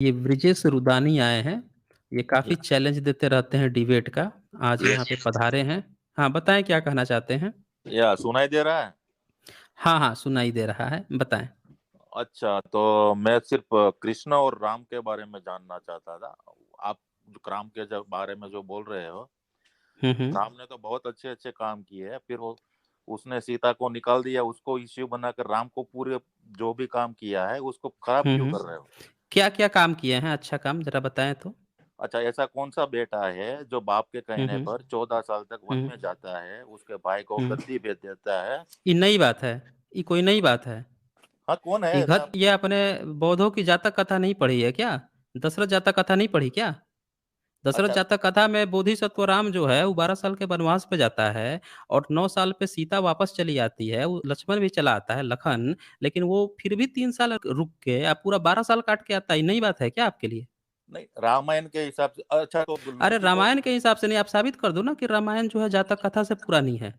ये ब्रिजेश रुदानी आए हैं। ये काफ़ी या चैलेंज देते रहते हैं डिबेट का। आज यहाँ पे पधारे हैं। हाँ, बताएँ क्या कहना चाहते हैं? सुनाई दे रहा है। हाँ, हाँ, सुनाई दे रहा है, बताएँ। अच्छा, तो मैं सिर्फ कृष्ण और राम के बारे में जानना चाहता था। आप जो राम के जो बारे में जो बोल रहे हो, हुँ, हुँ। राम ने तो बहुत अच्छे अच्छे काम किए हैं। फिर वो उसने सीता को निकाल दिया, उसको इश्यू बनाकर राम को पूरे जो भी काम किया है उसको खराब हुँ, क्यों हुँ। कर रहे हो? क्या-क्या काम किए हैं अच्छा काम ज़रा बताएँ तो? अच्छा, ऐसा कौन सा बेटा है जो बाप के हुँ, कहने हुँ। पर 14 साल तक वन हुँ, में जाता है, उसके भाई को हुँ। गद्दी भेज देता है? ये नई बात है। ये कोई नई बात है। हाँ, कौन है ऐसा? ये अपने बौद्धों की जातक कथा नहीं पढ़ी है क्या? दशरथ जातक कथा नहीं पढ़ी क्या? दशरथ अच्छा। जातक कथा में बोधिसत्व राम जो है वो 12 साल के वनवास पे जाता है और 9 साल पे सीता वापस चली आती है। वो लक्ष्मण भी चला आता है, लखन, लेकिन वो फिर भी 3 साल रुक के पूरा 12 साल काट के आता है। ये नई बात है क्या आपके लिए? नहीं, रामायण के हिसाब से अच्छा, तो अरे लड़की को रामायण के हिसाब से नहीं, आप साबित कर दो ना कि रामायण जो है जातक कथा से पूरा नहीं है।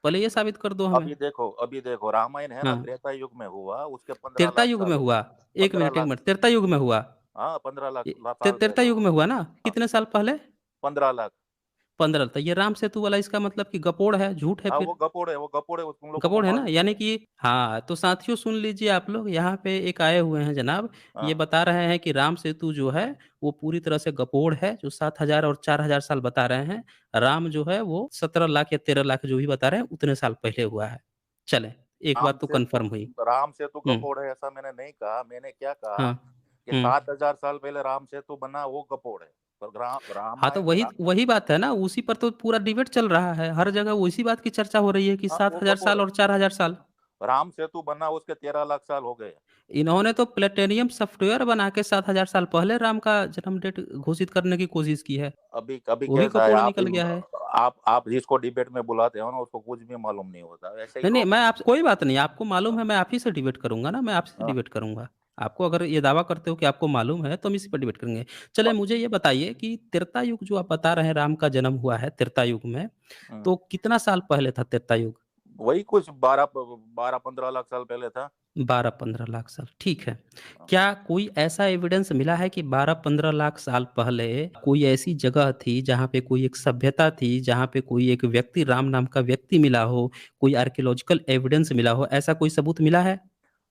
पहले ये साबित कर दो हमें। अभी देखो रामायण है ना, हाँ, त्रेता युग में हुआ, उसके पंद्रह त्रेता लाख युग साल में हो हुआ। गए। पंद्रह एक लाख मिनट, त्रेता युग में हुआ। हाँ, 15 लाख ये साल त्रेता पहले युग हुआ। में हुआ ना? हाँ, कितने साल पहले? 15 लाख। 15। तो ये राम सेतु वाला इसका मतलब कि गपोड़ है, झूठ है हाँ, फिर। वो गपोड़ है, वो तुम लोगों को कपोड़ है ना? मालूम नहीं यानी है। कि हाँ, तो साथियों सुन लीजिए आप लोग, यहाँ पे एक आए हुए हैं जनाब, ये हाँ, बता रहे हैं कि राम सेतु जो है, वो पूरी तरह से गपोड़ है, जो 7,000 और 4,000 साल बता रहे हैं। राम जो है वो 17 लाख या 13 लाख जो भी बता रहे हैं, उतने साल पहले हुआ है। चलें, एक राम बात तो सेतु कन्फर्म हुई। राम सेतु हुँ, गपोड़ है ऐसा मैंने नहीं कहा। मैंने क्या कहा हाँ, कि हुँ। 7,000 साल पहले राम सेतु बना, वो गपोड़ है। पर हाँ, तो रामायण वही वही बात है ना, उसी पर तो पूरा डिबेट चल रहा है। हर जगह उसी बात की चर्चा हो रही है कि हाँ, वो 7,000 गपोड़ साल है। और 4,000 साल। राम सेतु बना, उसके 13 लाख साल हो गए। इन्होंने तो प्लेटेनियम सॉफ्टवेयर बना के 7,000 साल पहले राम का जन्म डेट घोषित करने की कोशिश की है। अभी अभी वो भी कैसा है, कपोड़ निकल गया है। आप जिसको डिबेट में बुलाते हो ना, उसको कुछ भी मालूम नहीं होता, ऐसे ही नहीं, नहीं, लोग मैं हैं। आपसे कोई बात नहीं, आपको मालूम हाँ, है मैं आप ही से डिबेट करूँगा ना, मैं आपसे से हाँ, डिबेट करूँगा। आपको अगर ये दावा करते हो कि आपको मालूम है, तो हम इसी पर डिबेट करेंगे। चलिए प- मुझे ये बताइए कि त्रेता युग जो आप बता रहे हैं राम का जन्म हुआ है त्रेता युग में, हम्म, तो कितना साल पहले था त्रेता युग? वही कुछ 12-15 लाख साल पहले था। 12-15 लाख साल, ठीक है। हाँ। क्या कोई ऐसा एविडेंस मिला है कि 12-15 लाख साल पहले कोई ऐसी जगह थी, जहाँ पे कोई एक सभ्यता थी, जहाँ पे कोई एक व्यक्ति राम नाम का व्यक्ति मिला हो, कोई आर्कियोलॉजिकल एविडेंस मिला हो, ऐसा कोई सबूत मिला है?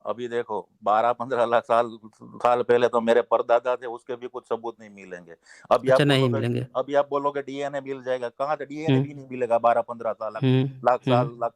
अभी देखो, 12-15 लाख साल साल पहले तो मेरे परदादा थे, उसके भी कुछ सबूत नहीं मिलेंगे। अभी आप अच्छा, नहीं बोलोगे मिलेंगे। अभी आप बोलोगे डीएनए मिल जाएगा, कहाँ से डीएनए हुँ, भी नहीं मिलेगा। 12-15 साल हुँ, लाख हुँ, साल लाख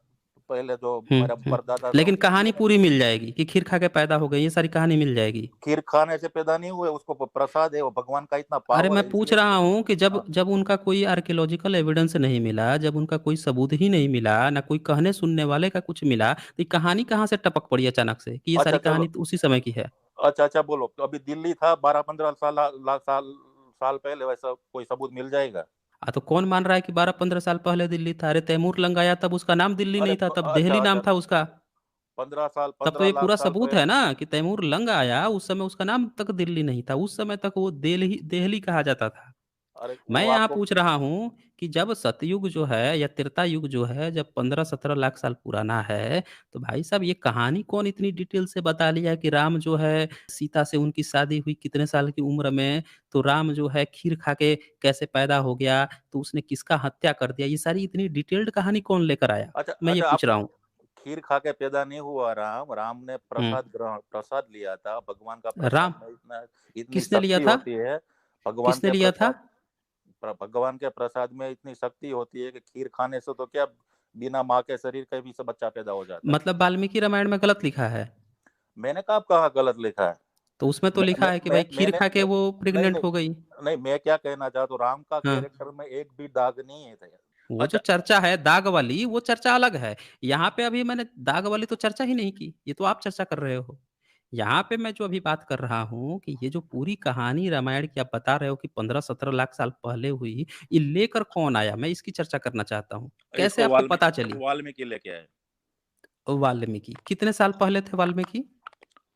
पहले जो हुँ, मेरा हुँ। परदादा थे, लेकिन उनके कहानी डीएनए पूरी मिल जाएगी कि खीर खा के पैदा हो गए, ये सारी कहानी मिल जाएगी। खीर खाने से पैदा नहीं हुए, उसको प्रसाद है, वो भगवान का इतना अरे पावर मैं है पूछ इसलिए। रहा हूँ कि जब हाँ, जब उनका कोई आर्कियोलॉजिकल एविडेंस नहीं मिला, जब उनका कोई सबूत ही नहीं मिला, ना कोई कहने सुनने वाले का कुछ मिला, तो ये कहानी कहाँ से टपक पड़ी अचानक से कि ये अच्छा सारी चलो। कहानी तो उसी समय की है? अच्छा, अच्छा, बोलो, तो अभी दिल्ली था 12-15 साल लाख साल साल पहले, वैसा कोई सबूत मिल जाएगा? तो कौन मान रहा है कि 12-15 साल पहले दिल्ली था? अरे तैमूर लंग आया तब उसका नाम दिल्ली नहीं था, तब अच्छा, देहली नाम अच्छा, था उसका। पंद्रह साल तब तो पंद्रह ये लाख पूरा साल सबूत है पहले। ना कि तैमूर लंग आया, उस समय उसका नाम तक दिल्ली नहीं था, उस समय तक वो देलही देहली कहा जाता था। अरे मैं वो यहाँ आपको पूछ रहा हूँ कि जब सतयुग जो है या त्रेता युग जो है जब 15-17 लाख साल पुराना है, तो भाई साहब ये कहानी कौन इतनी डिटेल से बता लिया कि राम जो है सीता से उनकी शादी हुई कितने साल की उम्र में, तो राम जो है खीर खा के कैसे पैदा हो गया, तो उसने किसका हत्या कर दिया, ये सारी इतनी डिटेल्ड कहानी कौन लेकर आया? अच्छा, मैं ये अच्छा, पूछ आप रहा हूँ। खीर खा के पैदा नहीं हुआ राम। राम ने हुँ, प्रसाद लिया था। भगवान का राम प्रसाद में इतना इतनी किसने लिया शक्ति था? होती है। भगवान किसने के लिया था? प्रसाद भगवान के प्रसाद में इतनी शक्ति होती है कि खीर खाने से तो क्या, बिना माँ के शरीर का भी से बच्चा पैदा हो जाता है। मतलब वाल्मीकि रामायण में गलत लिखा है? मैंने कब कहा गलत लिखा है? तो उसमें तो मैं, लिखा मैं, है कि मैं, भाई खीर मैंने खा के मैं, वो नहीं, प्रेग्नेंट नहीं, हो गई। नहीं, मैं क्या कहना चाहता हूँ, राम का हाँ। कैरेक्टर में एक भी दाग नहीं है। वो जो अच्छा, चर्चा है दाग वाली, वो चर्चा अलग है। यहाँ पे अभी मैंने दाग वाली तो चर्चा ही नहीं की, ये तो आप चर्चा कर रहे हो। यहाँ पे मैं जो अभी बात कर रहा हूँ कि ये जो पूरी कहानी रामायण की आप बता रहे हो कि 15-17 लाख साल पहले हुई, ये लेकर कौन आया? मैं इसकी चर्चा करना चाहता हूँ। कैसे इसको आपको पता चली? वाल्मीकि लेके आए। वाल्मीकि, कितने साल पहले थे वाल्मीकि?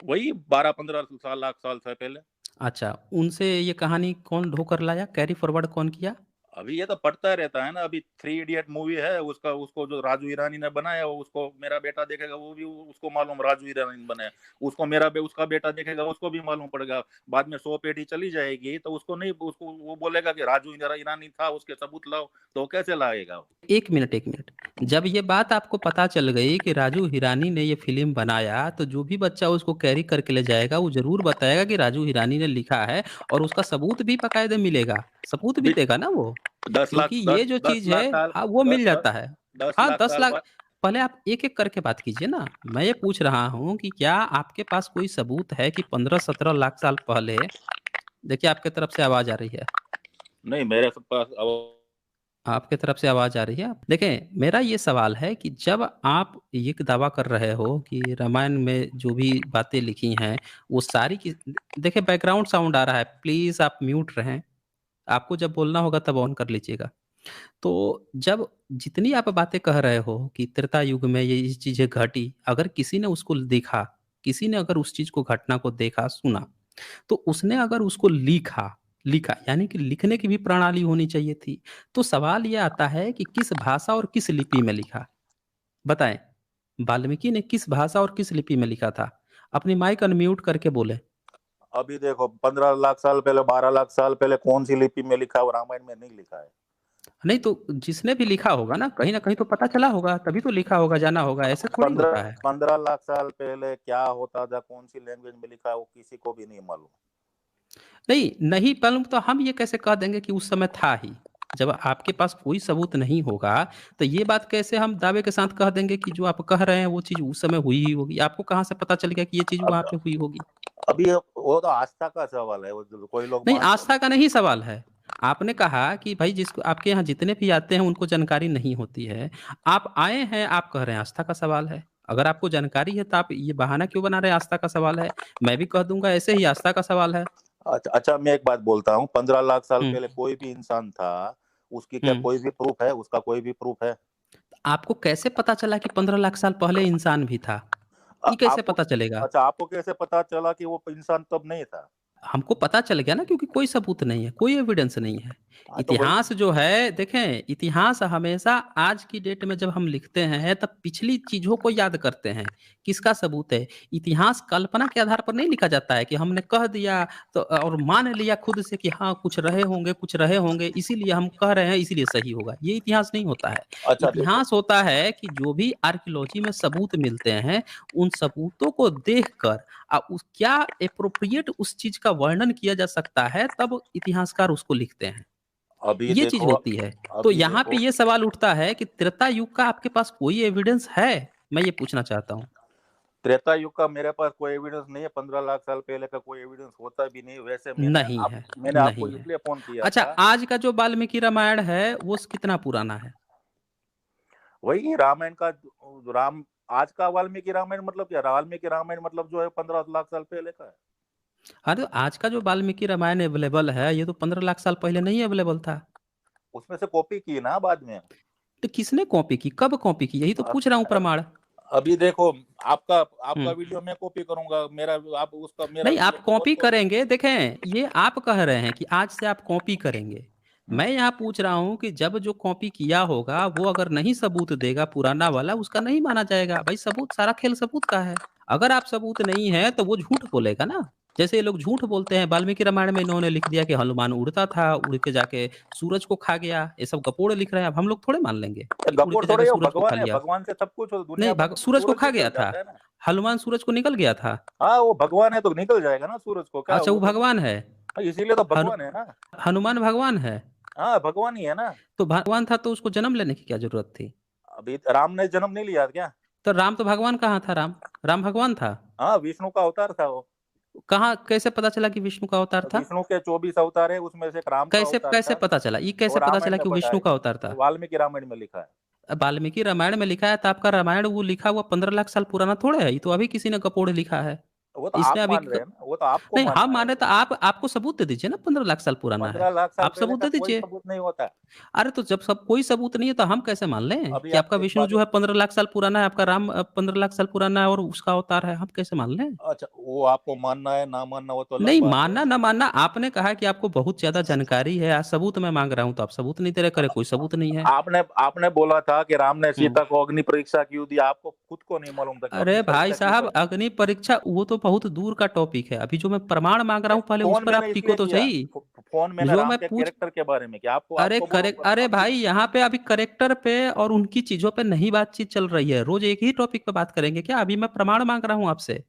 वही 12-15 लाख साल से पहले। अच्छा, उनसे ये कहानी कौन ढो कर लाया? कैरी फॉरवर्ड कौन किया? अभी ये तो पढ़ता रहता है ना। अभी 3 इडियट मूवी है उसका, उसको जो राजू ईरानी ने बनाया, वो उसको मेरा बेटा देखेगा, वो भी उसको मालूम राजू ईरानी ने बनाया। उसको उसका बेटा देखेगा, उसको भी मालूम पड़ेगा। बाद में 100 पेटी चली जाएगी तो उसको नहीं, उसको वो बोलेगा कि राजू ईरानी था, उसके सबूत लाओ, तो वो कैसे लाएगा? एक मिनट, एक मिनट। जब ये बात आपको पता चल गई कि राजू हिरानी ने ये फिल्म बनाया, तो जो भी बच्चा उसको कैरी करके ले जाएगा वो जरूर बताएगा कि राजू हिरानी ने लिखा है, और उसका सबूत भी बाकायदे मिलेगा। सबूत भी अभी देगा ना वो। 10 लाख, क्योंकि ये दस जो दस चीज है, लाख साल हाँ, वो मिल दस दस जाता है। दस हाँ, लाख दस साल लाख बाद। पहले आप एक एक करके बात कीजिए ना। मैं ये पूछ रहा हूँ कि क्या आपके पास कोई सबूत है कि 15-17 लाख साल पहले, देखिए आपके तरफ से आवाज आ रही है। नहीं, मेरे पास अब। आपके तरफ से आवाज आ रही है। देखें, मेरा ये सवाल है कि जब आप ये दावा कर रहे हो कि रामायण में जो भी बातें लिखी हैं वो सारी की, देखिए बैकग्राउंड साउंड आ रहा है, प्लीज आप म्यूट रहें। आपको जब बोलना होगा तब ऑन कर लीजिएगा। तो जब जितनी आप बातें कह रहे हो कि त्रेता युग में ये चीजें घटी, अगर किसी ने उसको देखा, किसी ने अगर उस चीज को, घटना को देखा सुना, तो उसने अगर उसको लिखा, लिखा यानी कि लिखने की भी प्रणाली होनी चाहिए थी। तो सवाल ये आता है कि किस भाषा और किस लिपि में लिखा? बताएं, वाल्मीकि ने किस भाषा और किस लिपि में लिखा था? अपनी माइक अनम्यूट करके बोले। अभी देखो, 15 लाख साल पहले, 12 लाख साल पहले कौन सी लिपि में लिखा है? वो रामायण में नहीं लिखा है। नहीं तो जिसने भी लिखा होगा ना कहीं तो पता चला होगा, तभी तो लिखा होगा, जाना होगा, ऐसे थोड़ी पंद्रह होता है। 15 लाख साल पहले क्या होता था, कौन सी लैंग्वेज में लिखा है, वो किसी को भी नहीं मालूम। नहीं, नहीं मालूम तो हम ये कैसे कह देंगे कि उस समय था ही? जब आपके पास कोई सबूत नहीं होगा, तो ये बात कैसे हम दावे के साथ कह देंगे कि जो आप कह रहे हैं वो चीज उस समय हुई ही होगी? आपको कहाँ से पता चल गया कि ये चीज अब वहां पे हुई होगी? अभी वो तो आस्था का सवाल है, वो कोई लोग नहीं, मानते हैं। आस्था का नहीं सवाल है। आपने कहा कि भाई जिसको आपके यहाँ जितने भी आते हैं उनको जानकारी नहीं होती है। आप आए हैं, आप कह रहे हैं आस्था का सवाल है। अगर आपको जानकारी है तो आप ये बहाना क्यों बना रहे हैं आस्था का सवाल है? मैं भी कह दूंगा ऐसे ही आस्था का सवाल है। अच्छा अच्छा, मैं एक बात बोलता हूँ, 15 लाख साल हम्म। पहले कोई भी इंसान था, उसकी क्या हम्म। कोई भी प्रूफ है? उसका कोई भी प्रूफ है? आपको कैसे पता चला कि 15 लाख साल पहले इंसान भी था? ये कैसे आपको, पता चलेगा? अच्छा, आपको कैसे पता चला कि वो इंसान तब नहीं था? हमको पता चल गया ना, क्योंकि कोई सबूत नहीं है, कोई एविडेंस नहीं है। हाँ, तो वही। इतिहास जो है, देखें, इतिहास हमेशा आज की डेट में जब हम लिखते हैं तब पिछली चीजों को याद करते हैं। किसका सबूत है? इतिहास कल्पना के आधार पर नहीं लिखा जाता है कि हमने कह दिया तो और मान लिया खुद से कि हाँ कुछ रहे होंगे, कुछ रहे होंगे, इसीलिए हम कह रहे हैं, इसीलिए सही होगा। ये इतिहास नहीं होता है। अच्छा देखो। इतिहास होता है कि जो भी आर्कियोलॉजी में सबूत मिलते हैं, उन सबूतों को देखकर उस क्या एप्रोप्रिएट उस चीज का वर्णन किया जा सकता है, तब इतिहासकार उसको लिखते हैं। अभी ये चीज देखो। होती है। तो अभी यहाँ पे देखो, ये सवाल उठता है कि त्रेता युग का आपके पास कोई एविडेंस है? मैं ये पूछना चाहता हूँ। त्रेता युग का मेरे पास कोई एविडेंस नहीं है। 15 लाख साल पहले का कोई एविडेंस होता भी नहीं। वैसे नहीं है, मैंने आपको नहीं है। इसलिए फोन किया अच्छा, था। आज का जो वाल्मीकि रामायण है वो कितना पुराना है? वही रामायण का, राम आज का वाल्मीकि रामायण मतलब क्या? वाल्मीकि रामायण मतलब जो है 15 लाख साल पहले का है। अरे, आज का जो वाल्मीकि रामायण अवेलेबल है ये तो 15 लाख साल पहले नहीं अवेलेबल था। उसमें से कॉपी की ना बाद में। तो किसने कॉपी की, कब कॉपी की, यही तो पूछ रहा हूँ प्रमाण। अभी देखो, आपका आपका हम्म। वीडियो मैं कॉपी करूंगा, मेरा आप उसका मेरा नहीं, वीडियो आप और कॉपी कॉपी। करेंगे, देखें, ये आप कह रहे हैं कि आज से आप कॉपी करेंगे। मैं यहाँ पूछ रहा हूँ कि जब जो कॉपी किया होगा वो अगर नहीं सबूत देगा पुराना वाला, उसका नहीं माना जाएगा। भाई सबूत, सारा खेल सबूत का है। अगर आप सबूत नहीं है तो वो झूठ बोलेगा ना। जैसे ये लोग झूठ बोलते हैं, वाल्मीकि रामायण में इन्होंने लिख दिया कि हनुमान उड़ता था, उड़ के जाके सूरज को खा गया, ये सब गपोड़ लिख रहे हैं। अब हम लोग थोड़े मान लेंगे कि उड़ गपोड़ के जाके थोड़े, वो सूरज को खा भगवान है, लिया? भगवान से सब कुछ दुनिया नहीं, बन, सूरज को सूरज खा निकल गया था। जाता है ना। हनुमान सूरज को निकल गया था। हाँ, वो भगवान है तो निकल जाएगा ना सूरज को, क्या अच्छा, वो वो तो। भगवान है? इसीलिए तो हनु, भगवान है ना। हनुमान भगवान है? हाँ, भगवान ही है ना। तो भगवान था तो उसको जन्म लेने की क्या जरूरत थी? अभी राम ने जन्म नहीं लिया क्या? तो राम तो भगवान कहाँ था? राम, राम भगवान था? हाँ, विष्णु का अवतार था वो। कहाँ, कैसे पता चला कि विष्णु का अवतार था? विष्णु के 24 अवतार है, उसमें से एक राम का कैसे अवतार कैसे था। पता चला, ये वो कैसे पता रामायण चला में कि वो बताया, विष्णु का अवतार था? वाल्मीकि रामायण में लिखा है। अब वाल्मीकि रामायण में लिखा है तो आपका रामायण वो लिखा हुआ 15 लाख साल पुराना थोड़े है, ये तो अभी किसी ने कपोड़ लिखा है। वो तो इसने आप अभी मान रहे हैं ना, वो तो आपको नहीं, हम मानना है। माने तो आप आपको सबूत दे दीजिए ना, 15 लाख साल पुराना है। 15 लाख साल आप पहले सबूत का दे कोई दीजिए। सबूत नहीं होता। अरे तो जब सब कोई सबूत नहीं है तो हम कैसे मान लें अभी कि आप आपका एक विष्णु बात, जो है 15 लाख साल पुराना है, आपका राम 15 लाख साल पुराना है और उसका अवतार है, हम कैसे मान लें? अच्छा वो आपको मानना है ना मानना वो तो अलग नहीं, बात है। मानना ना मानना, आपने कहा कि आपको बहुत ज्यादा जानकारी है, आज सबूत मैं मांग रहा हूं तो आप सबूत नहीं दे रहे, करे कोई सबूत नहीं है। आपने आपने बोला था कि राम ने हम्म। सीता को अग्नि परीक्षा क्यों दी, आपको खुद को नहीं मालूम था कि अरे अग्नि भाई परीक्षा क्यों साहब, करनी। अग्नि परीक्षा वो तो बहुत दूर का टॉपिक है, अभी जो मैं प्रमाण मांग रहा नहीं, हूँ पहले उस फोन पर मैंने आप टिको इसलिए तो किया, सही। फोन मैंने जो राम मैं के पूछ कैरेक्टर के बारे में कि आपको अरे आपको बोलो करेक्ट, अरे अभी। भाई यहाँ पे अभी करेक्टर पे और उनकी चीजों पे नहीं बातचीत चल रही है, रोज एक ही टॉपिक पे बात करेंगे क्या? अभी मैं प्रमाण मांग रहा हूँ आपसे,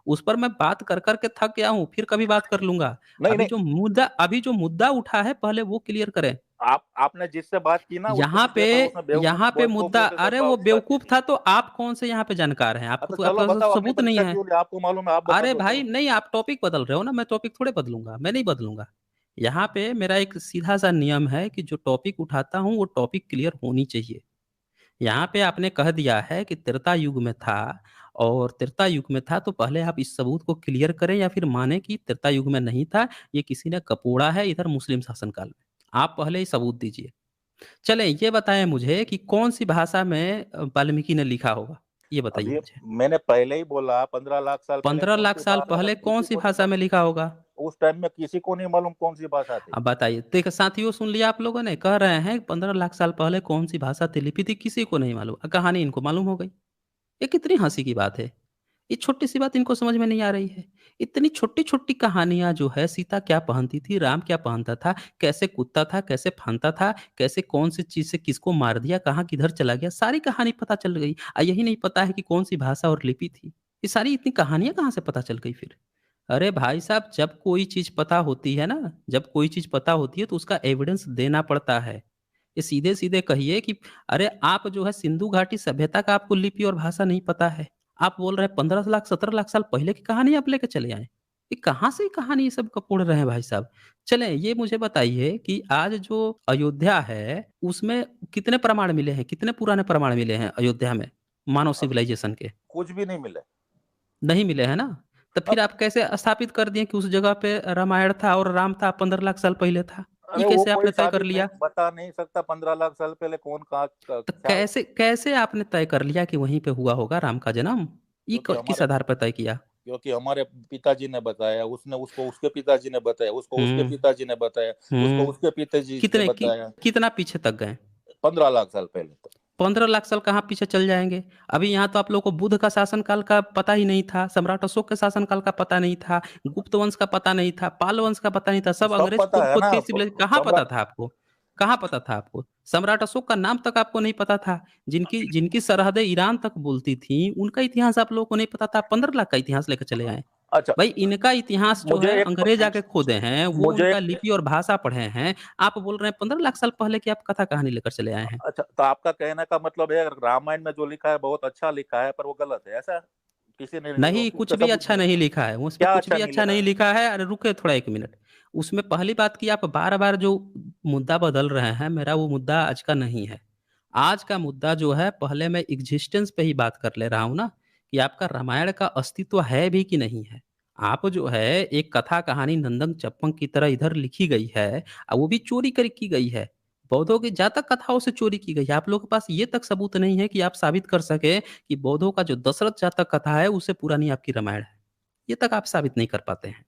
उस पर मैं बात कर करके थक गया हूँ, फिर कभी बात कर लूंगा। नहीं नहीं, अभी जो मुद्दा उठा है पहले वो क्लियर करें। आपने जिससे बात की ना उसको यहाँ मैं पे देख रहा हूँ, उसमें बेवकूफ यहाँ पे बेवकूफ मुद्दा, जैसे सब अरे वो बात बात की बेवकूफ थी। था तो आप कौन से यहाँ पे जानकार हैं? हाँ तो आपको चलो आपके पास बताओ अग्नि सबूत नहीं परीक्षा है। क्यों ली, आपको मालूम है, आप बता अरे दो भाई चलो। नहीं, आप टॉपिक बदल रहे हो ना, मैं टॉपिक थोड़े बदलूंगा, मैं नहीं बदलूंगा। यहाँ पे मेरा एक सीधा सा नियम है कि जो टॉपिक उठाता हूँ वो टॉपिक क्लियर होनी चाहिए। यहाँ पे आपने कह दिया है कि त्रेता युग में था, और त्रेता युग में था तो पहले आप इस सबूत को क्लियर करें या फिर माने कि त्रेता युग में नहीं था, ये किसी ने कपोड़ा है इधर मुस्लिम शासनकाल में। आप पहले ही सबूत दीजिए। चलें, ये बताएं मुझे कि कौन सी भाषा में वाल्मीकि ने लिखा होगा, ये बताइए अभी मुझे। मैंने पहले ही बोला 15 लाख साल पहले 15 कौन लाख सी साल भाषा पहले थी कौन किसी सी को नहीं भाषा में मालूम। लिखा होगा? उस टाइम में किसी को नहीं मालूम कौन सी भाषा थी। अब बताइए, देखो साथियों, सुन लिया आप लोगों ने, कह रहे हैं 15 लाख साल पहले कौन सी भाषा थी, लिपि थी, किसी को नहीं मालूम, कहानी इनको मालूम हो गई। ये कितनी हंसी की बात है। ये छोटी सी बात इनको समझ में नहीं आ रही है। इतनी छोटी छोटी कहानियां जो है, सीता क्या पहनती थी, राम क्या पहनता था, कैसे कूदता था, कैसे फांदता था, कैसे कौन सी चीज से किसको मार दिया, कहाँ किधर चला गया, सारी कहानी पता चल गई। यही नहीं पता है कि कौन सी भाषा और लिपि थी। ये सारी इतनी कहानियां कहाँ से पता चल गई फिर? अरे भाई साहब, जब कोई चीज पता होती है ना, जब कोई चीज पता होती है तो उसका एविडेंस देना पड़ता है। ये सीधे सीधे कहिए कि अरे आप जो है सिंधु घाटी सभ्यता का आपको लिपि और भाषा नहीं पता है, आप बोल रहे हैं 15 लाख 17 लाख साल पहले की कहानी आप लेके चले आए। ये कहाँ से कहानी ये सब कपोड़ रहे हैं भाई साहब? चलें, ये मुझे बताइए कि आज जो अयोध्या है उसमें कितने प्रमाण मिले हैं, कितने पुराने प्रमाण मिले हैं अयोध्या में मानव अभी सिविलाइजेशन के? कुछ भी नहीं मिले। नहीं मिले हैं ना? तो फिर अब आप कैसे स्थापित कर दिए कि उस जगह पे रामायण था और राम था 15 लाख साल पहले था? ये अरे वो कैसे कोई आपने तय कर साबित नहीं लिया? बता नहीं सकता 15 लाख साल पहले कौन कहाँ तो क्या। कैसे कैसे आपने तय कर लिया कि वहीं पे हुआ होगा राम का जन्म? ये क्योंकि किस हमारे आधार पर तय किया? क्योंकि हमारे पिताजी ने बताया, उसने उसको उसके पिताजी ने बताया, उसको उसके हम्म। पिताजी ने बताया, उसको हम्म। उसके पिताजी ने बताया। कितना पीछे तक गए? 15 लाख साल पहले तक। 15 लाख साल कहाँ पीछे चल जाएंगे? अभी यहाँ तो आप लोगों को बुद्ध का शासनकाल का पता ही नहीं था, सम्राट अशोक के शासनकाल का पता नहीं था, गुप्त वंश का पता नहीं था, पाल वंश का पता नहीं था, सब सब अंग्रेज पता खोद है खोद ना। के कहाँ पता सम्राट था आपको? कहाँ पता था आपको? सम्राट अशोक का नाम तक आपको नहीं पता था। जिनकी जिनकी सरहदें ईरान तक बोलती थी उनका इतिहास आप लोगों को नहीं पता था, 15 लाख का इतिहास लेकर चले आए। अच्छा भाई इनका इतिहास जो मुझे है एक अंग्रेज आके खोदे हैं, वो मुझे उनका एक लिपि और भाषा पढ़े हैं। आप बोल रहे हैं 15 लाख साल पहले की आप कथा कहानी लेकर चले आए हैं। अच्छा तो आपका कहने का मतलब है रामायण में जो लिखा है बहुत अच्छा लिखा है पर वो गलत है ऐसा, किसी ने नहीं, उस कुछ पे भी सबूत अच्छा नहीं। नहीं लिखा है, उसमें क्या कुछ अच्छा भी नहीं अच्छा लिखा नहीं है। लिखा है। अरे रुके थोड़ा, एक मिनट। उसमें पहली बात की आप बार बार जो मुद्दा बदल रहे हैं, मेरा वो मुद्दा आज का नहीं है। आज का मुद्दा जो है, पहले मैं एग्जिस्टेंस पे ही बात कर ले रहा हूँ ना, कि आपका रामायण का अस्तित्व है भी कि नहीं है। आप जो है एक कथा कहानी नंदन चप्पन की तरह इधर लिखी गई है, और वो भी चोरी कर की गई है, बौद्धों की जातक कथाओं से चोरी की गई है। आप लोगों के पास ये तक सबूत नहीं है कि आप साबित कर सके कि बौद्धों का जो दशरथ जातक कथा है उससे पुरानी आपकी रामायण है। ये तक आप साबित नहीं कर पाते हैं,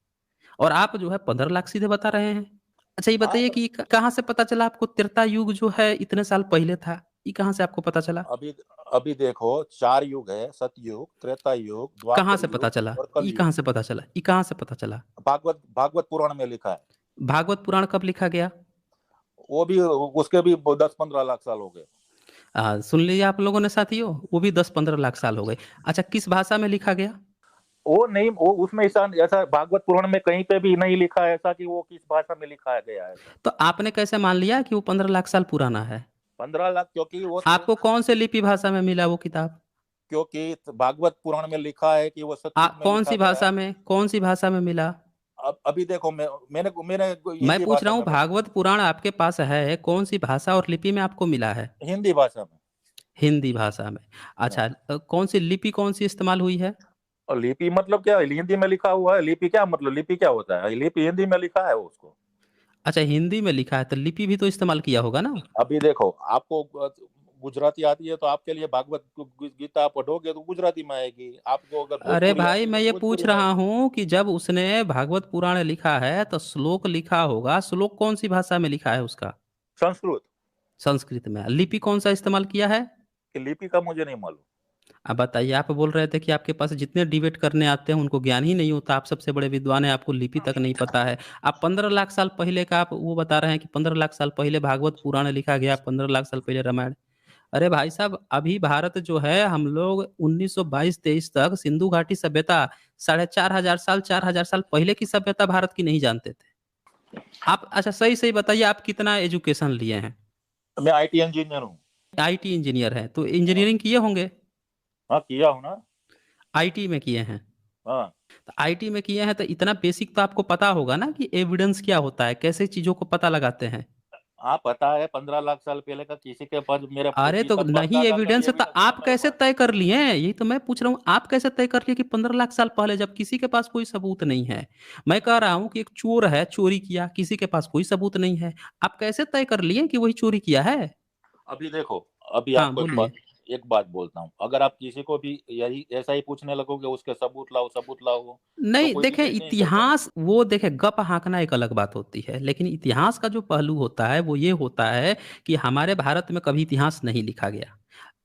और आप जो है 15 लाख सीधे बता रहे हैं। अच्छा ये हाँ बताइए कि कहाँ से पता चला आपको त्रेता युग जो है इतने साल पहले था? ये कहाँ से आपको पता चला? अभी अभी देखो 4 युग है, सतयुग, त्रेता युग, कहाँ द्वापर से पता युग चला? और ये कलयुग। कहाँ से पता चला? ये कहाँ से पता चला? भागवत भागवत पुराण में लिखा है। भागवत पुराण कब लिखा गया? वो भी उसके भी 10-15 लाख साल हो गए। सुन लीजिए आप लोगों ने साथियों, वो भी 10-15 लाख साल हो गए। अच्छा, किस भाषा में लिखा गया? वो नहीं, वो उसमें ऐसा ऐसा भागवत पुराण में कहीं पे भी नहीं लिखा है ऐसा कि वो किस भाषा में लिखा गया है ऐसा। तो आपने कैसे मान लिया कि वो 15 लाख साल पुराना है? 15 लाख क्योंकि वो आपको कौन से लिपि भाषा में मिला वो किताब? क्योंकि भागवत पुराण में लिखा है कि वो सतयुग में कौन लिखा सी गया है। भाषा में, कौन सी भाषा में मिला? अब अभी देखो मैंने मैंने मैं हिंदी पूछ रहा भाषा हूँ, में पढ़ा। भागवत पुराण आपके पास है, कौन सी भाषा और लिपि में आपको मिला है? हिंदी भाषा में। हिंदी भाषा में। अच्छा, हाँ। कौन सी लिपि कौन सी इस्तेमाल हुई है? और लिपि मतलब क्या है? हिंदी में लिखा हुआ है, लिपि क्या मतलब, लिपि क्या होता है? लिपि हिंदी में लिखा है उसको। अच्छा, हिंदी में लिखा है तो लिपि भी तो इस्तेमाल किया होगा ना। अभी देखो, आपको गुजराती आती है तो आपके लिए भागवत गीता पढ़ोगे तो गुजराती में आएगी, आपको अगर अरे भोजपुरी भाई, आती है मैं तो ये पूछ भोजपुरी में रहा आएगी। हूँ कि जब उसने भागवत पुराण लिखा है तो श्लोक लिखा होगा, श्लोक कौन सी भाषा में लिखा है उसका? संस्कृत। संस्कृत में। लिपि कौन सा इस्तेमाल किया है? कि लिपि का मुझे नहीं मालूम। अब बताइए, आप बोल रहे थे कि आपके पास जितने डिबेट करने आते हैं उनको ज्ञान ही नहीं होता, आप सबसे बड़े विद्वान हैं, आपको लिपि तक नहीं पता है। आप 15 लाख साल पहले का आप वो बता रहे हैं कि 15 लाख साल पहले भागवत पुराण लिखा गया, 15 लाख साल पहले रामायण। अरे भाई साहब, अभी भारत जो है, हम लोग 1922-23 तक सिंधु घाटी सभ्यता, 4,500 साल 4,000 साल पहले की सभ्यता भारत की नहीं जानते थे। आप अच्छा सही सही बताइए, आप कितना एजुकेशन लिए हैं? मैं आईटी इंजीनियर हूँ। आईटी इंजीनियर है तो हाँ। इंजीनियरिंग किए होंगे। हाँ, किया हूँ ना। आईटी में किए हैं। हाँ। तो आईटी में किए हैं तो इतना बेसिक तो आपको पता होगा ना कि एविडेंस क्या होता है, कैसे चीजों को पता लगाते हैं। हाँ, पता है, 15 लाख साल पहले का किसी के पास मेरे अरे तो नहीं परदादा का भी एविडेंस है तो एविडेंस है आप मेरे कैसे पास। तय कर लिए हैं? यही तो मैं पूछ रहा हूँ, आप कैसे तय कर लिए कि 15 लाख साल पहले, जब किसी के पास कोई सबूत नहीं है। मैं कह रहा हूँ कि एक चोर है, चोरी किया, किसी के पास कोई सबूत नहीं है। आप कैसे तय कर लिए कि वही चोरी किया है? अभी देखो, अभी हाँ आपको बोलिए। एक बात बोलता हूँ, अगर आप किसी को भी यही ऐसा ही पूछने लगोगे, उसके सबूत लाओ सबूत लाओ, तो नहीं कोई देखें, डिबेट नहीं करेगा। इतिहास वो देखें, गप हाँकना एक अलग बात होती है, लेकिन इतिहास का जो पहलू होता है वो ये होता है कि हमारे भारत में कभी इतिहास नहीं लिखा गया।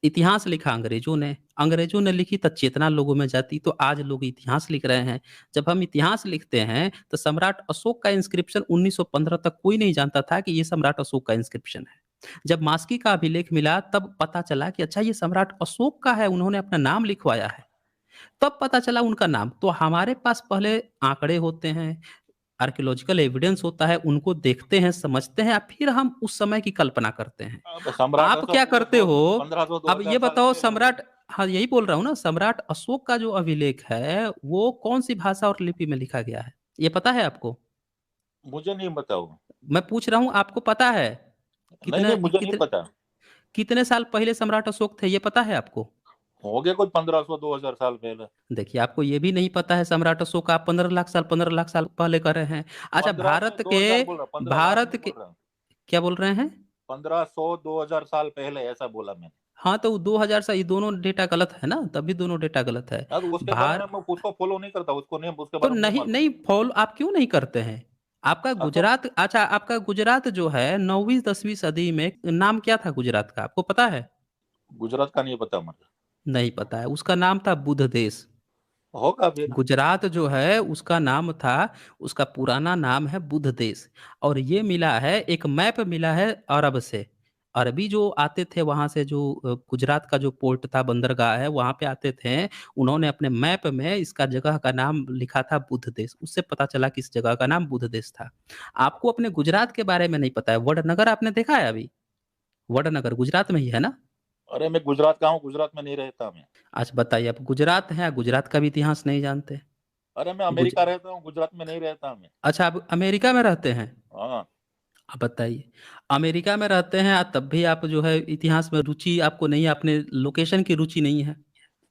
इतिहास लिखा अंग्रेजों ने, अंग्रेजों ने लिखी तो चेतना लोगों में जाती, तो आज लोग इतिहास लिख रहे हैं। जब हम इतिहास लिखते हैं तो सम्राट अशोक का इंस्क्रिप्शन 1915 तक कोई नहीं जानता था कि ये सम्राट अशोक का इंस्क्रिप्शन है। जब मास्की का अभिलेख मिला तब पता चला कि अच्छा, ये सम्राट अशोक का है, उन्होंने अपना नाम लिखवाया है। तब पता चला उनका नाम। तो हमारे पास पहले आंकड़े होते हैं, आर्कियोलॉजिकल एविडेंस होता है, उनको देखते हैं, समझते हैं, फिर हम उस समय की कल्पना करते हैं। अब सम्राट आप क्या अशोक वो करते हो? 1500 दो अब हजार ये साल बताओ, पहले हुए। सम्राट, हाँ यही बोल रहा हूँ ना, सम्राट अशोक का जो अभिलेख है वो कौन सी भाषा और लिपि में लिखा गया है, ये पता है आपको? मुझे नहीं बताओ। मैं पूछ रहा हूँ, आपको पता है? नहीं कितने नहीं, मुझे नहीं कितने पता। कितने साल पहले सम्राट अशोक थे, ये पता है आपको? हो गए कुछ 1500 2000 साल पहले। देखिए, आपको ये भी नहीं पता है सम्राट अशोक का, आप 15 लाख साल 15 लाख साल पहले कर रहे हैं। अच्छा, 15 नहीं, 2000 बोल रहा, 15 लाख भारत नहीं के बोल रहा। क्या बोल रहे हैं? 1500 2000 साल पहले ऐसा बोला मैंने। हाँ तो 2000 साल, ये दोनों डेटा गलत है ना, तभी दोनों डेटा गलत है। हाँ, तो उसके बारे में भार मैं उसको फॉलो नहीं करता, उसको नहीं, उसके तो बारे में नहीं नहीं मालूम। नहीं फॉलो आप क्यों नहीं करते हैं? आपका हाँ तो गुजरात, अच्छा आपका गुजरात जो है 9वीं 10वीं सदी में नाम क्या था गुजरात का, आपको पता है? गुजरात का नहीं पता मुझे। नहीं पता है, उसका नाम था बुध देश। होगा फिर। गुजरात जो है उसका नाम था, उसका पुराना नाम है बुध देश। और ये मिला है, एक मैप मिला है अरब से। अरबी जो आते थे वहां से, जो गुजरात का जो पोर्ट था, बंदरगाह है, वहां पे आते थे। उन्होंने अपने मैप में इसका जगह का नाम लिखा था बुध देश, उससे पता चला कि इस जगह का नाम बुध देश था। आपको अपने गुजरात के बारे में नहीं पता है? वडनगर आपने देखा है अभी? वडनगर गुजरात में ही है ना? अरे मैं गुजरात का हूँ, गुजरात में नहीं रहता मैं। अच्छा बताइए, आप गुजरात हैं, गुजरात का भी इतिहास नहीं जानते? अरे मैं गुज अमेरिका रहता हूँ, गुजरात में नहीं रहता मैं। अच्छा, आप अमेरिका में रहते हैं? हाँ। आप बताइए, अमेरिका में रहते हैं तब भी आप जो है इतिहास में रुचि आपको नहीं है, अपने लोकेशन की रुचि नहीं है।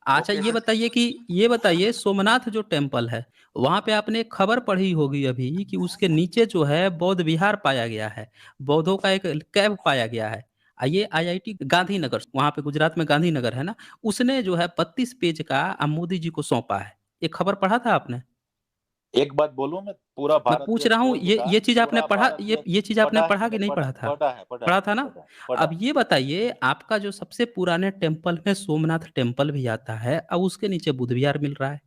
अच्छा ये लोकेशन। बताइए कि, ये बताइए सोमनाथ जो टेम्पल है, वहां पे आपने एक खबर पढ़ी होगी अभी कि उसके नीचे जो है बौद्ध विहार पाया गया है, बौद्धों का एक कैव पाया गया है। ये आईआईटी गांधीनगर, वहां पे गुजरात में गांधीनगर है ना, उसने जो है 32 पेज का मोदी जी को सौंपा है। ये खबर पढ़ा था आपने? एक बात बोलूं, मैं पूरा मैं भारत पूछ देश रहा हूँ, छोड़ ये दूंगा, ये चीज आपने पूरा पढ़ा, भारत देश। ये चीज आपने पढ़ा है पढ़ा कि मैंने, नहीं पढ़ा पढ़ा था? पढ़ा है, पढ़ा पढ़ा है, था ना? पढ़ा पढ़ा अब है। ये बताइए, आपका जो सबसे पुराने टेम्पल में सोमनाथ टेम्पल भी आता है, अब उसके नीचे बुद्ध विहार मिल रहा है।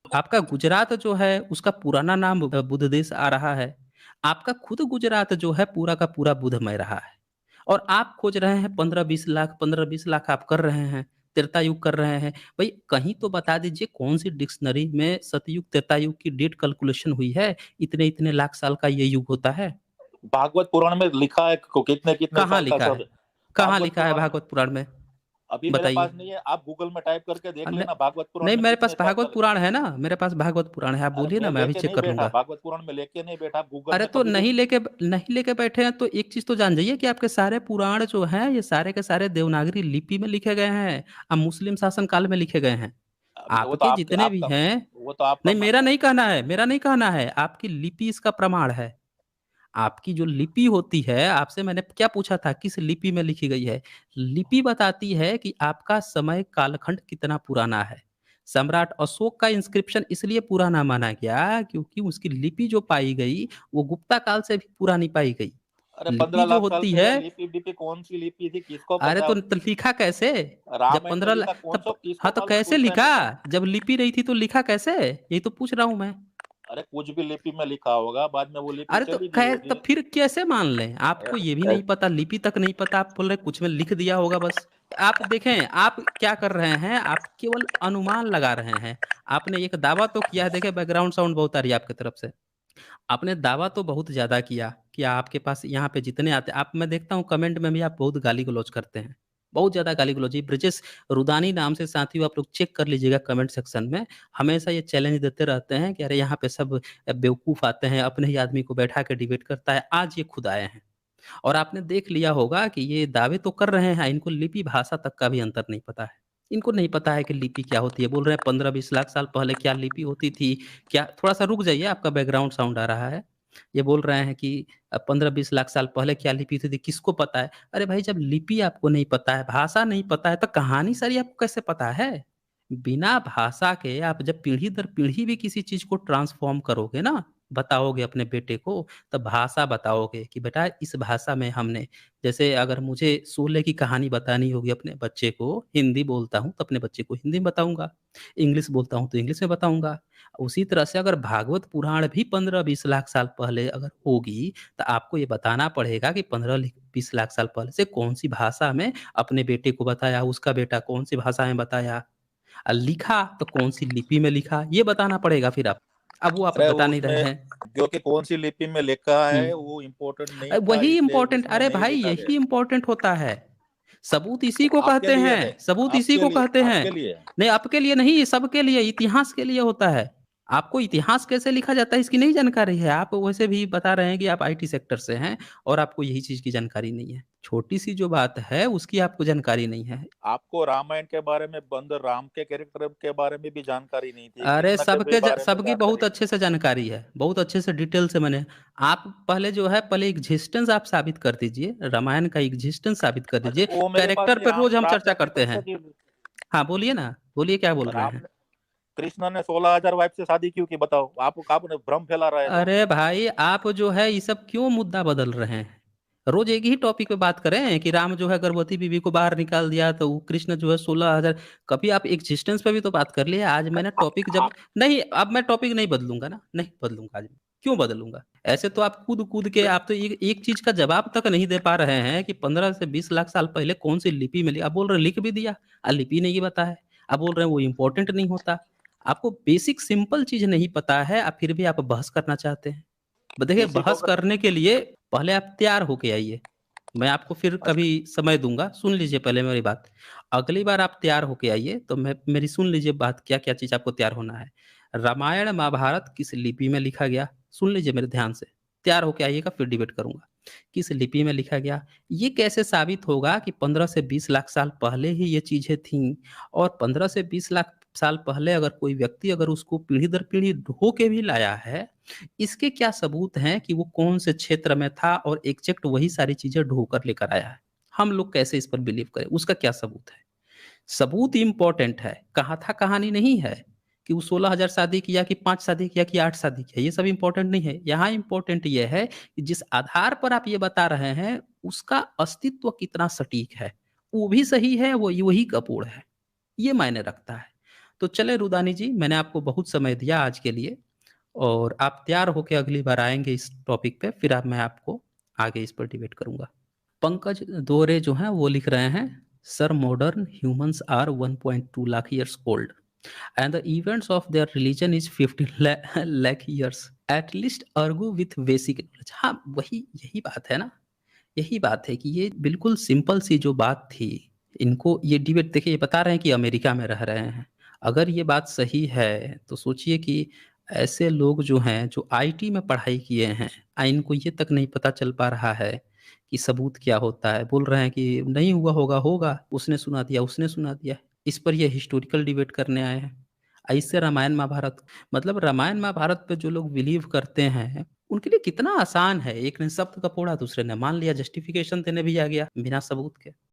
आपका गुजरात जो है उसका पुराना नाम बुद्ध देश आ रहा है। आपका खुद गुजरात जो है पूरा का पूरा बुद्धमय रहा है। और आप खोज रहे हैं 15-20 लाख, 15-20 लाख आप कर रहे हैं, त्रेता युग कर रहे हैं। भाई कहीं तो बता दीजिए, कौन सी डिक्शनरी में सतयुग त्रेता युग की डेट कैलकुलेशन हुई है, इतने इतने लाख साल का ये युग होता है? भागवत पुराण में लिखा है कितने कितने कहाँ साल का लिखा है? सब। कहाँ भागवत लिखा है पुराण में। भागवत पुराण में? अभी मेरे पास बताइए। नहीं है, आप गूगल में टाइप करके देख न- लेना भागवत पुराण नहीं, में मेरे कितने पास साल का भागवत लिखा पुराण है। है ना, मेरे पास भागवत पुराण है, आप अरे बोलिए मैं ना, मैं अभी लेके चेक नहीं कर बैठा, लूंगा। भागवत पुराण में लेके नहीं बैठा, गूगल अरे में तो कभी भी। नहीं लेके बैठे हैं तो एक चीज तो जान जाइए कि आपके सारे पुराण जो हैं ये सारे के सारे देवनागरी लिपि में लिखे गए हैं, अब मुस्लिम शासन काल में लिखे गए हैं। वो तो आपके आपके जितने भी आपका हैं, वो तो आपका नहीं मेरा मानना है। नहीं कहना है, मेरा नहीं कहना है, आपकी लिपि इसका प्रमाण है। आपकी जो लिपि होती है, आपसे मैंने क्या पूछा था, किस लिपि में लिखी गई है? लिपि बताती है कि आपका समय कालखंड कितना पुराना है। सम्राट अशोक का इंस्क्रिप्शन इसलिए पुराना माना गया क्योंकि उसकी लिपि जो पाई गई, वो गुप्ता काल से भी पुरानी पाई गई। अरे पंद्रह लिपि जो लाख साल होती है, पहले लिपि डिपि कौन सी लिपि थी, किसको अरे पता है? तो लिखा कैसे? जब रामायण में 15 लिखा कौन सा, तब हाँ, किसको तो मालूम कैसे उस टाइम लिखा? पे क्या? जब लिपि नहीं थी तो लिखा कैसे? यही तो पूछ रहा हूँ मैं। अरे कुछ भी लिपि में लिखा होगा, बाद में वो लिपि अरे तो चली गई कै होगी। तब फिर कैसे मान लें? आपको ये भी नहीं पता, लिपि तक नहीं पता, आप बोल रहे कुछ में लिख दिया होगा बस। आप देखें, आप क्या कर रहे हैं, आप केवल अनुमान लगा रहे हैं। आपने एक दावा तो किया है, देखें बैकग्राउंड साउंड बहुत आ रही है आपकी तरफ से। आपने दावा तो बहुत ज़्यादा किया कि आपके पास यहाँ पे जितने आते, आप मैं देखता हूँ कमेंट में भी आप बहुत गाली-गलौज करते हैं। बहुत ज़्यादा गाली-गलौज, ये ब्रिजेश रुदानी नाम से साथियों आप लोग चेक कर लीजिएगा कमेंट सेक्शन में। हमेशा ये चैलेंज देते रहते हैं कि अरे यहाँ पे सब बेवकूफ़ आते हैं, अपने ही आदमी को बैठा के डिबेट करता है। आज ये खुद आए हैं और आपने देख लिया होगा कि ये दावे तो कर रहे हैं, इनको लिपि भाषा तक का भी अंतर नहीं पता है। इनको नहीं पता है कि लिपि क्या होती है। बोल रहे हैं 15-20 लाख साल पहले क्या लिपि होती थी, क्या थोड़ा-सा रुक जाइए, आपका बैकग्राउंड साउंड आ रहा है। ये बोल रहे हैं कि 15-20 लाख साल पहले क्या लिपि थी, किसको पता है? अरे भाई, जब लिपि आपको नहीं पता है, भाषा नहीं पता है, तो कहानी सारी आपको कैसे पता है? बिना भाषा के आप जब पीढ़ी दर पीढ़ी भी किसी चीज़ को ट्रांसफ़ॉर्म करोगे ना, बताओगे अपने बेटे को, तब भाषा बताओगे कि बेटा इस भाषा में हमने, जैसे अगर मुझे शोले की कहानी बतानी होगी अपने बच्चे को, हिंदी बोलता हूँ तो अपने बच्चे को हिंदी में बताऊँगा, इंग्लिश बोलता हूँ तो इंग्लिश में बताऊँगा। उसी तरह से अगर भागवत पुराण भी 15-20 लाख साल पहले अगर होगी, तो आपको ये बताना पड़ेगा कि 15-20 लाख साल पहले से कौन-सी भाषा में अपने बेटे को बताया, उसका बेटा कौन-सी भाषा में बताया, लिखा तो कौन-सी लिपि में लिखा, ये बताना पड़ेगा फिर आप। अब वो आप अरे बता नहीं रहे उसमें हैं। जो कि कौन सी लिपि में लिखा हुँ। है वो इम्पोर्टेंट नहीं था, वही इसलिए इम्पोर्टेंट, उसमें अरे नहीं भाई लिखा यही गया। इम्पोर्टेंट होता है। सबूत इसी को आपके कहते लिए हैं, है, सबूत इसी आपके को लिए, कहते हैं। आपके लिए। नहीं, आपके लिए नहीं, सबके लिए, इतिहास के लिए होता है। आपको इतिहास कैसे लिखा जाता है इसकी नहीं जानकारी है। आप वैसे भी बता रहे हैं कि आप आईटी सेक्टर से हैं और आपको यही चीज़ की जानकारी नहीं है। छोटी-सी जो बात है उसकी आपको जानकारी नहीं है। आपको रामायण के बारे में, बंद राम के कैरेक्टर के बारे में भी जानकारी नहीं थी, अरे कृष्ण के भी सबके ज बारे में सबकी बहुत जानकारी नहीं अच्छे से जानकारी है, बहुत अच्छे से डिटेल से मैंने, आप पहले जो है पहले एक्जिस्टेंस आप साबित कर दीजिए, रामायण का एक्जिस्टेंस साबित कर थी। दीजिए, वो मेरे पास कैरेक्टर नहीं, पे रोज़ हम राम चर्चा ने करते कैसे हैं। की? हाँ, बोलिए ना, बोलिए क्या बोल रहे राम हैं? ने, कृष्ण ने 16,000 वाइफ से शादी क्यों की, बताओ? आपने भ्रम फैला रहा है तो। अरे भाई, आप जो है ये सब क्यों मुद्दा बदल रहे हैं? रोज़ एक ही टॉपिक पे बात करें कि राम जो है गर्भवती बीवी को बाहर निकाल दिया, तो वो कृष्ण जो है 16,000, कभी आप एक्जिस्टेंस पे भी तो बात कर लिए। आज मैंने टॉपिक जब आप नहीं, अब मैं टॉपिक नहीं बदलूँगा ना, नहीं बदलूँगा आज मैं। क्यों बदलूँगा? ऐसे तो आप कूद-कूद के आप तो एक एक चीज़ का जवाब तक नहीं दे पा रहे हैं कि 15 से 20 लाख साल पहले कौन-सी लिपि में आप बोल रहे हैं लिख भी दिया, लिपि नहीं पता है। आप बोल रहे हैं वो इम्पोर्टेंट नहीं होता। आपको बेसिक सिंपल चीज़ नहीं पता है, फिर भी आप बहस करना चाहते हैं। देखिए, किसी को बहस करने के लिए पहले आप तैयार होके आइए। मैं आपको फिर कभी अच्छा, समय दूँगा, सुन लीजिए पहले मेरी बात। अगली बार आप तैयार होके आइए, तो मैं मेरी सुन लीजिए बात, क्या-क्या चीज़ आपको तैयार होना है। रामायण, महाभारत किस लिपि में लिखा गया? सुन लीजिए मेरे ध्यान से। तैयार होके आइएगा, फिर डिबेट करूँगा। किस लिपि में लिखा गया? ये कैसे साबित होगा कि 15 से 20 लाख साल पहले ही ये चीज़ें थीं और 15 से 20 लाख साल पहले अगर कोई व्यक्ति अगर उसको पीढ़ी दर पीढ़ी ढो के भी लाया है, इसके क्या सबूत हैं कि वो कौन से क्षेत्र में था और एग्ज़ैक्ट वही सारी चीज़ें ढो कर लेकर आया है? हम लोग कैसे इस पर बिलीव करें? उसका क्या सबूत है? सबूत इम्पोर्टेंट है, कहा था कहानी नहीं है कि वो 16,000 शादी किया कि 5 शादी किया कि 8 शादी किया, ये सब इम्पोर्टेंट नहीं है। यहाँ इम्पोर्टेंट ये है कि जिस आधार पर आप ये बता रहे हैं, उसका अस्तित्व कितना सटीक है। वो भी सही है, वो वही कपूर है। ये मायने रखता है। तो चलें रुदानी जी, मैंने आपको बहुत समय दिया आज के लिए और आप तैयार होके अगली बार आएँगे इस टॉपिक पे, फिर मैं आपको आगे इस पर डिबेट करूँगा। पंकज दोहरे जो हैं वो लिख रहे हैं, sir modern humans are 1.2 lakh years old and the events of their religion is 15 lakh years at least argue with basic knowledge. हाँ, वही यही बात है ना, यही बात है कि ये बिल्कुल सिंपल सी जो बात थी, इनको ये डिबेट देखिए, ये बता रहे हैं कि अमेरिका में रह रहे हैं। अगर ये बात सही है तो सोचिए कि ऐसे लोग जो हैं जो आईटी में पढ़ाई किए हैं, इनको ये तक नहीं पता चल पा रहा है कि सबूत क्या होता है। बोल रहे हैं कि नहीं हुआ होगा, होगा, उसने सुना दिया, उसने सुना दिया। इस पर ये हिस्टोरिकल डिबेट करने आए हैं। ऐसे रामायण महाभारत, मतलब रामायण महाभारत पे जो लोग बिलीव करते हैं, उनके लिए कितना आसान है, एक ने शब्द का फोड़ा, दूसरे ने मान लिया, जस्टिफिकेशन देने भी आ गया बिना सबूत के।